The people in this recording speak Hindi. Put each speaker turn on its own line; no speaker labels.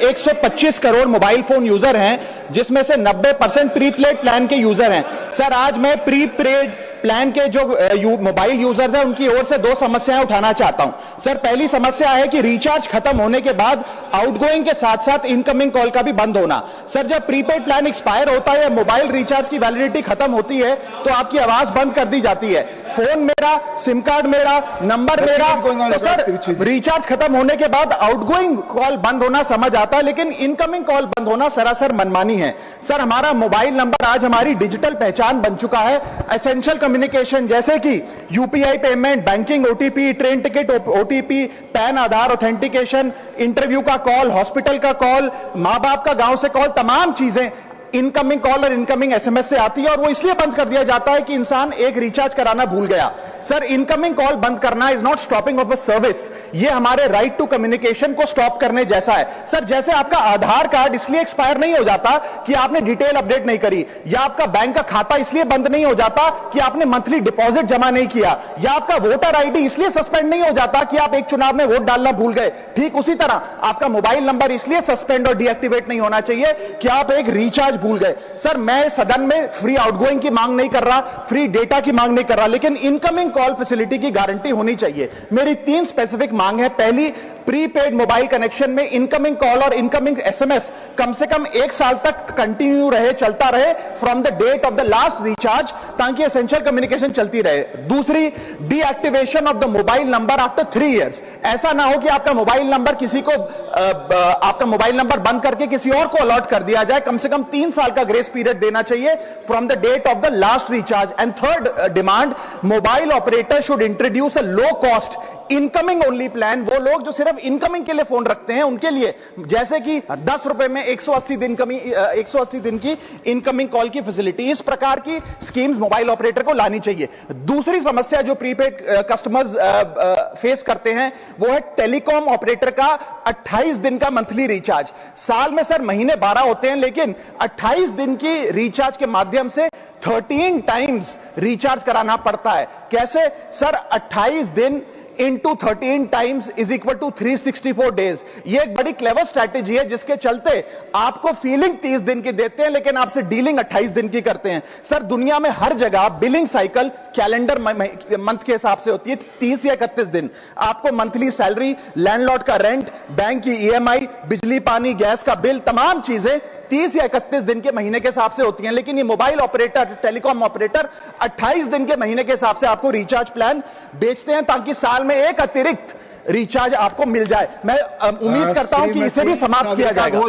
125 करोड़ मोबाइल फोन यूजर हैं, जिसमें से 90% प्रीपेड प्लान के यूजर हैं। सर, आज मैं प्रीपेड प्लान के जो मोबाइल यूजर्स हैं उनकी ओर से दो समस्याएं उठाना चाहता हूं। सर, पहली समस्या है कि रिचार्ज खत्म होने के बाद आउटगोइंग के साथ साथ इनकमिंग कॉल का भी बंद होना। सर, जब प्रीपेड प्लान एक्सपायर होता है या मोबाइल रिचार्ज की वैलिडिटी खत्म होती है तो आपकी आवाज बंद कर दी जाती है। फोन मेरा, सिम कार्ड मेरा, नंबर मेरा। तो सर, रिचार्ज खत्म होने के बाद आउटगोइंग कॉल बंद होना समझ आता है, लेकिन इनकमिंग कॉल बंद होना सरासर मनमानी है। सर, हमारा मोबाइल नंबर आज हमारी डिजिटल पहचान बन चुका है। एसेंशियल कम्युनिकेशन जैसे कि UPI payment, banking, OTP, train ticket OTP, PAN Aadhaar authentication, interview का कॉल, हॉस्पिटल का कॉल, मां बाप का गांव से कॉल, तमाम चीजें इनकमिंग कॉल और इनकमिंग एसएमएस से आती है और वो इसलिए बंद कर दिया जाता है कि इंसान एक रिचार्ज कराना भूल गया। सर, इनकमिंग कॉल बंद करना is not stopping of a service, ये हमारे राइट टू कम्युनिकेशन को स्टॉप करने जैसा है। सर, जैसे आपका आधार कार्ड इसलिए एक्सपायर नहीं हो जाता कि आपने डिटेल अपडेट नहीं करी, या आपका बैंक का खाता इसलिए बंद नहीं हो जाता कि आपने मंथली डिपॉजिट जमा नहीं किया, या आपका वोटर आईडी इसलिए सस्पेंड नहीं हो जाता कि आप एक चुनाव में वोट डालना भूल गए। ठीक उसी तरह आपका मोबाइल नंबर इसलिए सस्पेंड और डीएक्टिवेट नहीं होना चाहिए कि आप एक रिचार्ज भूल गए। सर, मैं सदन में फ्री आउटगोइंग की मांग नहीं कर रहा, फ्री डेटा की मांग नहीं कर रहा, लेकिन इनकमिंग कॉल फैसिलिटी की गारंटी होनी चाहिए। मेरी 3 स्पेसिफिक मांग है। पहली, प्रीपेड मोबाइल कनेक्शन में इनकमिंग कॉल और इनकमिंग एसएमएस कम से कम 1 साल तक कंटिन्यू रहे, चलता रहे from the date of the last recharge, ताकि एसेंशियल कम्युनिकेशन चलती रहे। दूसरी, deactivation of the mobile number after 3 years. ऐसा ना हो कि आपका मोबाइल नंबर किसी को आपका मोबाइल नंबर बंद करके किसी और को अलॉट कर दिया जाए। कम से कम 3 साल का ग्रेस पीरियड देना चाहिए from the date of the last recharge. And third demand, mobile operator should introduce a low cost incoming only plan. वो लोग जो सिर्फ इनकमिंग के लिए फोन रखते हैं उनके लिए, जैसे कि 10 रुपए में 180 दिन की इनकमिंग कॉल की फैसिलिटी, इस प्रकार की स्कीम्स मोबाइल ऑपरेटर को लानी चाहिए। दूसरी समस्या जो प्रीपेड कस्टमर्स फेस करते हैं वो है टेलीकॉम ऑपरेटर का 28 दिन का मंथली रिचार्ज। साल में सर महीने 12 होते हैं, लेकिन 28 दिन की रिचार्ज के माध्यम से 13 टाइम्स रिचार्ज कराना पड़ता है। कैसे सर? 28 दिन into 13 times is equal to 364 days. ये एक बड़ी क्लेवर स्ट्रैटेजी है जिसके चलते आपको फीलिंग 30 दिन की देते हैं, लेकिन आपसे डीलिंग 28 दिन की करते हैं। सर, दुनिया में हर जगह बिलिंग साइकिल कैलेंडर मंथ के हिसाब से होती है, 30 या 31 दिन। आपको मंथली सैलरी, लैंडलॉर्ड का रेंट, बैंक की ईएमआई, बिजली पानी गैस का बिल, तमाम चीजें 30 या 31 दिन के महीने के हिसाब से होती हैं। लेकिन ये मोबाइल ऑपरेटर, टेलीकॉम ऑपरेटर 28 दिन के महीने के हिसाब से आपको रिचार्ज प्लान बेचते हैं, ताकि साल में एक अतिरिक्त रिचार्ज आपको मिल जाए। मैं उम्मीद करता हूं कि इसे भी समाप्त किया जाएगा।